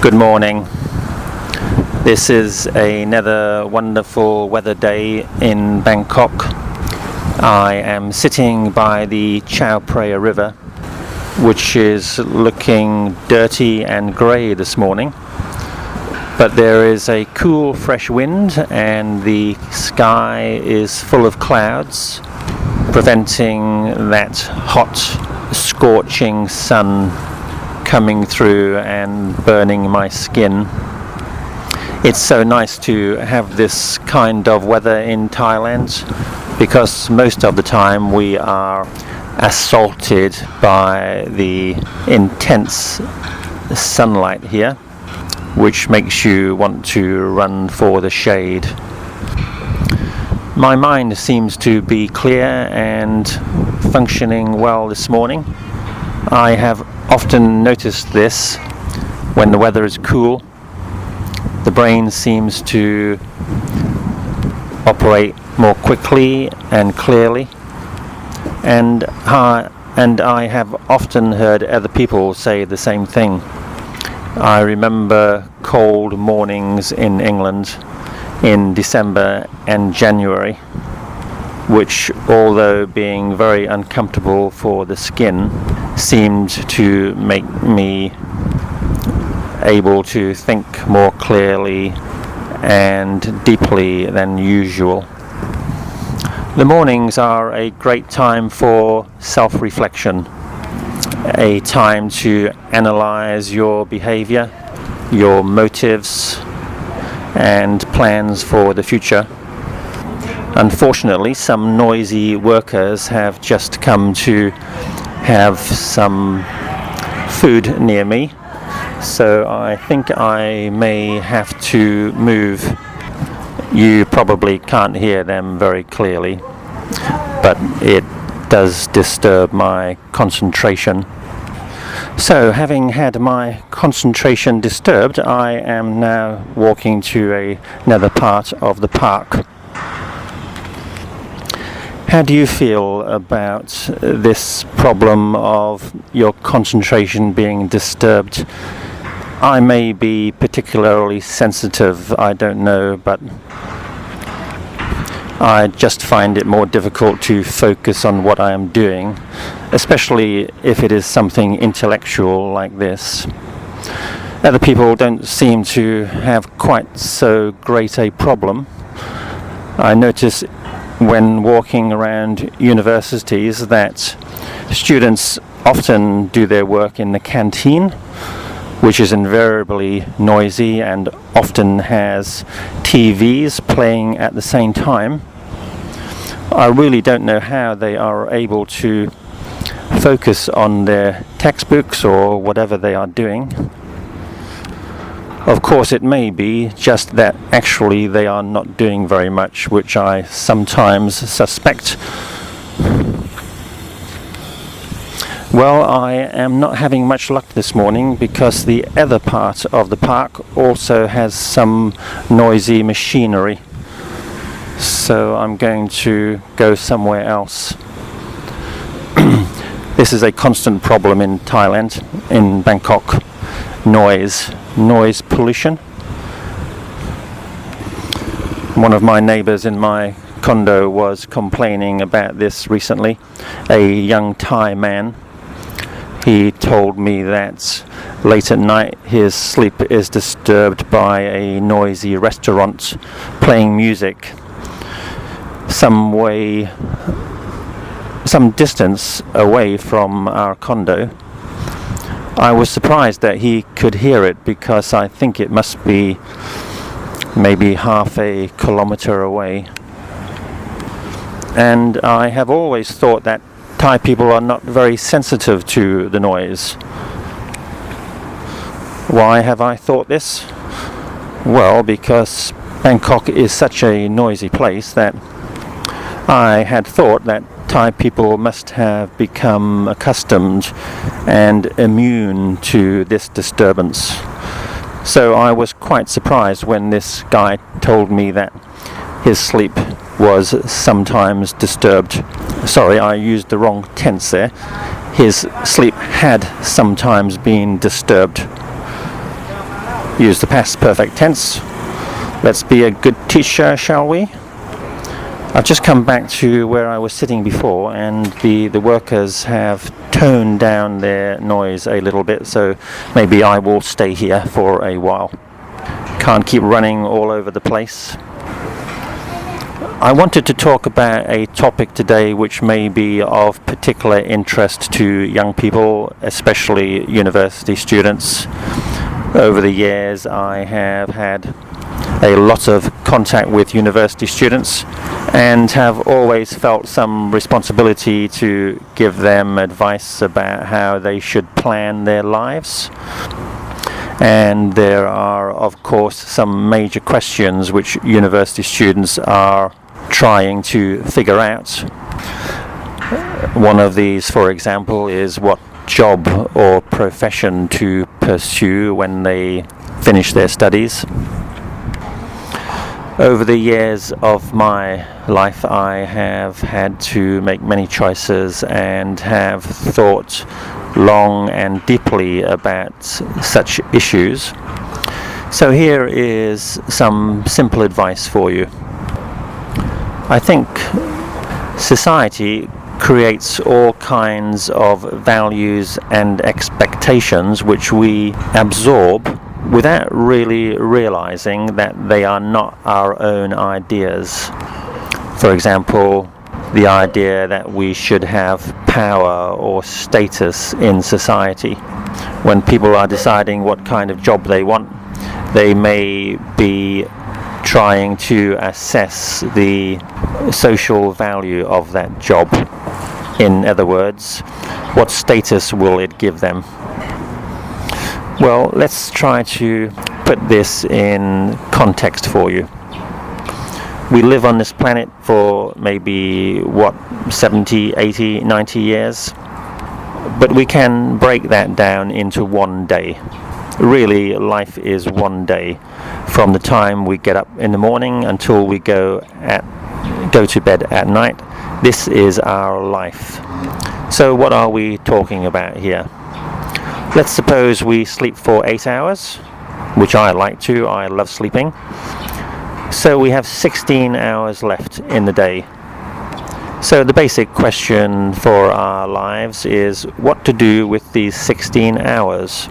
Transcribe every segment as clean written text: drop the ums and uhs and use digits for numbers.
Good morning. This is another wonderful weather day in Bangkok. I am sitting by the Chao Phraya River, which is looking dirty and grey this morning. But there is a cool, fresh wind and the sky is full of clouds, preventing that hot, scorching sun coming through and burning my skin. It's so nice to have this kind of weather in Thailand, because most of the time we are assaulted by the intense sunlight here, which makes you want to run for the shade. My mind seems to be clear and functioning well this morning. I have often noticed this when the weather is cool. The brain seems to operate more quickly and clearly, and I have often heard other people say the same thing. I remember cold mornings in England in December and January, which, although being very uncomfortable for the skin, seemed to make me able to think more clearly and deeply than usual. The mornings are a great time for self-reflection, a time to analyze your behavior, your motives, and plans for the future. Unfortunately, some noisy workers have just come to have some food near me, so I think I may have to move. You probably can't hear them very clearly, but it does disturb my concentration. So, having had my concentration disturbed, I am now walking to another part of the park. How do you feel about this problem of your concentration being disturbed? I may be particularly sensitive, I don't know, but I just find it more difficult to focus on what I am doing, especially if it is something intellectual like this. Other people don't seem to have quite so great a problem. I notice when walking around universities that students often do their work in the canteen, which is invariably noisy and often has TVs playing at the same time. I really don't know how they are able to focus on their textbooks or whatever they are doing. Of course, it may be just that actually they are not doing very much, which I sometimes suspect. Well, I am not having much luck this morning because the other part of the park also has some noisy machinery. So I'm going to go somewhere else. This is a constant problem in Thailand, in Bangkok. Noise pollution. One of my neighbors in my condo was complaining about this recently. A young Thai man. He told me that late at night his sleep is disturbed by a noisy restaurant playing music some distance away from our condo. I was surprised that he could hear it because I think it must be maybe half a kilometer away. And I have always thought that Thai people are not very sensitive to the noise. Why have I thought this? Well, because Bangkok is such a noisy place that I had thought that Thai people must have become accustomed and immune to this disturbance. So I was quite surprised when this guy told me that his sleep was sometimes disturbed. Sorry, I used the wrong tense there. His sleep had sometimes been disturbed. use the past perfect tense. Let's be a good teacher, shall we? I've just come back to where I was sitting before, and the workers have toned down their noise a little bit, so maybe I will stay here for a while. Can't keep running all over the place. I wanted to talk about a topic today which may be of particular interest to young people, especially university students. Over the years, I have had a lot of contact with university students and have always felt some responsibility to give them advice about how they should plan their lives. And there are, of course, some major questions which university students are trying to figure out. One of these, for example, is what job or profession to pursue when they finish their studies. Over the years of my life, I have had to make many choices and have thought long and deeply about such issues. So here is some simple advice for you. I think society creates all kinds of values and expectations which we absorb without really realizing that they are not our own ideas. For example, the idea that we should have power or status in society. When people are deciding what kind of job they want, they may be trying to assess the social value of that job. In other words, what status will it give them? Well, let's try to put this in context for you. We live on this planet for maybe, 70, 80, 90 years? But we can break that down into one day. Really, life is one day. From the time we get up in the morning until we go to bed at night, this is our life. So what are we talking about here? Let's suppose we sleep for 8 hours, which I like to. I love sleeping. So we have 16 hours left in the day. So the basic question for our lives is what to do with these 16 hours.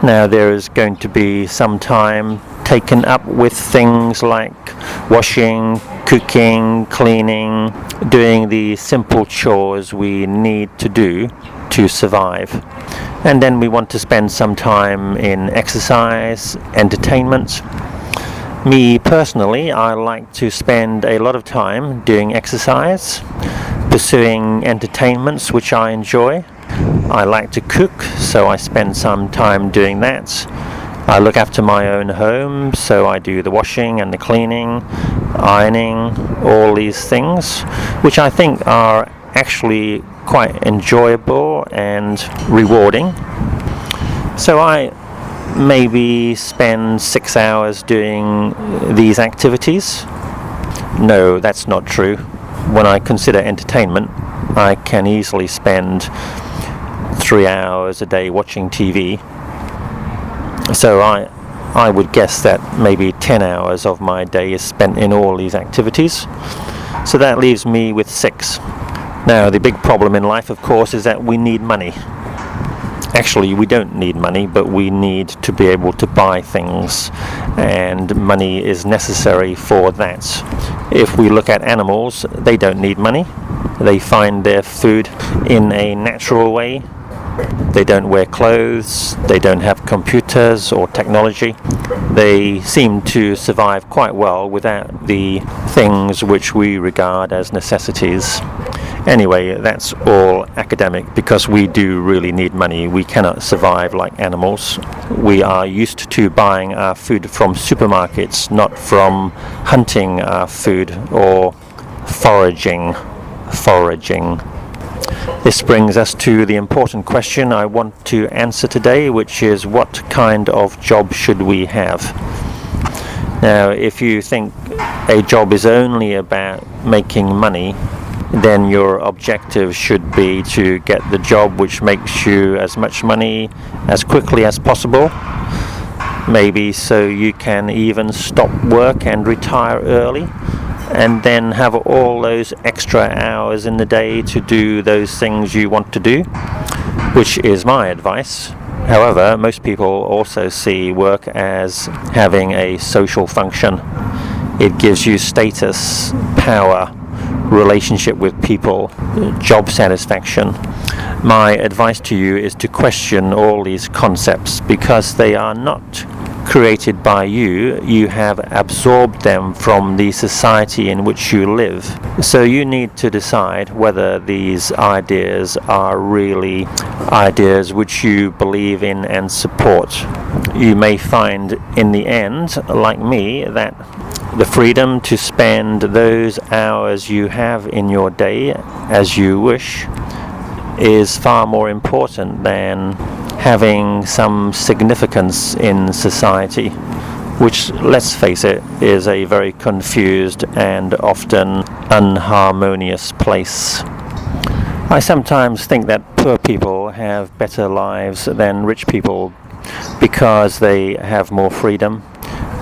Now there is going to be some time taken up with things like washing, cooking, cleaning, doing the simple chores we need to do to survive. And then we want to spend some time in exercise, entertainment. Me personally, I like to spend a lot of time doing exercise, pursuing entertainments which I enjoy. I like to cook, so I spend some time doing that. I look after my own home, so I do the washing and the cleaning, ironing, all these things, which I think are actually quite enjoyable and rewarding. So I maybe spend 6 hours doing these activities. No, that's not true. When I consider entertainment, I can easily spend 3 hours a day watching TV. So I would guess that maybe 10 hours of my day is spent in all these activities. So that leaves me with 6. Now, the big problem in life, of course, is that we need money. Actually, we don't need money, but we need to be able to buy things, and money is necessary for that. If we look at animals, they don't need money. They find their food in a natural way. They don't wear clothes, they don't have computers or technology. They seem to survive quite well without the things which we regard as necessities. Anyway, that's all academic because we do really need money. We cannot survive like animals. We are used to buying our food from supermarkets, not from hunting our food or foraging. This brings us to the important question I want to answer today, which is what kind of job should we have? Now, if you think a job is only about making money, then your objective should be to get the job which makes you as much money as quickly as possible. maybe so you can even stop work and retire early, and then have all those extra hours in the day to do those things you want to do, which is my advice. However, most people also see work as having a social function. It gives you status, power, relationship with people, job satisfaction. My advice to you is to question all these concepts, because they are not created by you. You have absorbed them from the society in which you live. So you need to decide whether these ideas are really ideas which you believe in and support. You may find in the end, like me, that the freedom to spend those hours you have in your day as you wish is far more important than having some significance in society, which, let's face it, is a very confused and often unharmonious place. I sometimes think that poor people have better lives than rich people because they have more freedom.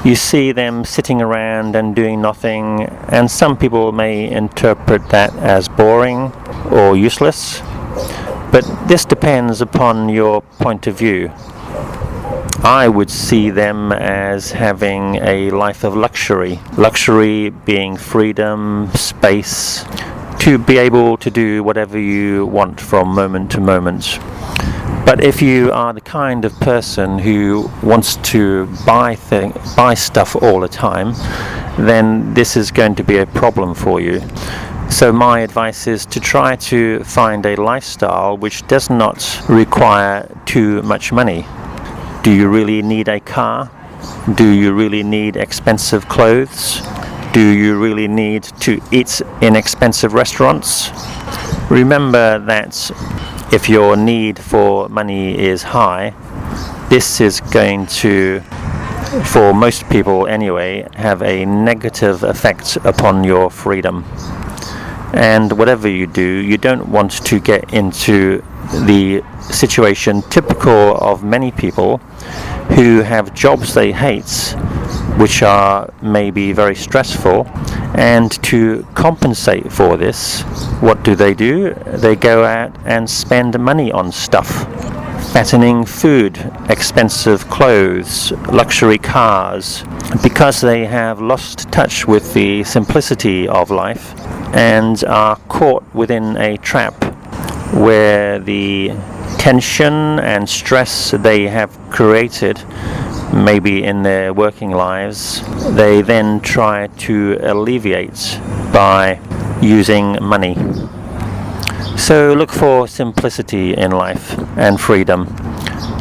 You see them sitting around and doing nothing, and some people may interpret that as boring or useless. But this depends upon your point of view. I would see them as having a life of luxury. Luxury being freedom, space, to be able to do whatever you want from moment to moment. But if you are the kind of person who wants to buy stuff all the time, then this is going to be a problem for you. So my advice is to try to find a lifestyle which does not require too much money. Do you really need a car? Do you really need expensive clothes? Do you really need to eat in expensive restaurants? Remember that if your need for money is high, this is going to, for most people anyway, have a negative effect upon your freedom. And whatever you do, you don't want to get into the situation typical of many people who have jobs they hate, which are maybe very stressful, and to compensate for this, what do? They go out and spend money on stuff. Fattening food, expensive clothes, luxury cars, because they have lost touch with the simplicity of life and are caught within a trap where the tension and stress they have created, maybe in their working lives, they then try to alleviate by using money. So look for simplicity in life and freedom.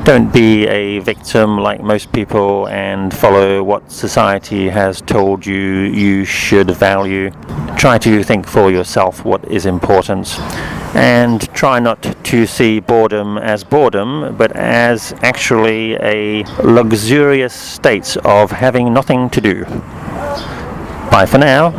Don't be a victim like most people and follow what society has told you you should value. Try to think for yourself what is important, and try not to see boredom as boredom, but as actually a luxurious state of having nothing to do. Bye for now.